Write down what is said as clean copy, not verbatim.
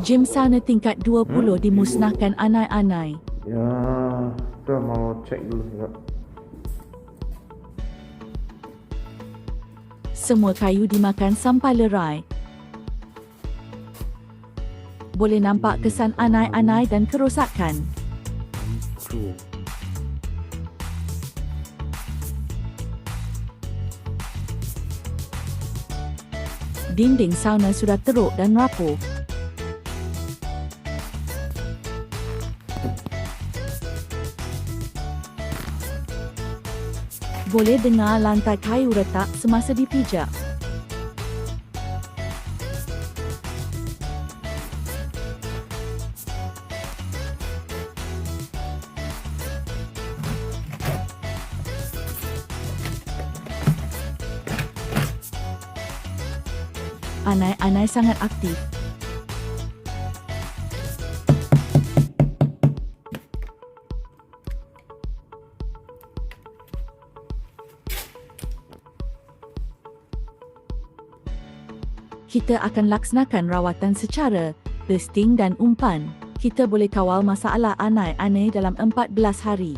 Gym sauna tingkat 20 dimusnahkan anai-anai. Ya, kita mau cek dulu ya. Semua kayu dimakan sampai lerai. Boleh nampak kesan anai-anai dan kerosakan. Dinding sauna sudah teruk dan rapuh. Boleh dengar lantai kayu retak semasa dipijak. Anai-anai sangat aktif. Kita akan laksanakan rawatan secara testing dan umpan. Kita boleh kawal masalah anai-anai dalam 14 hari.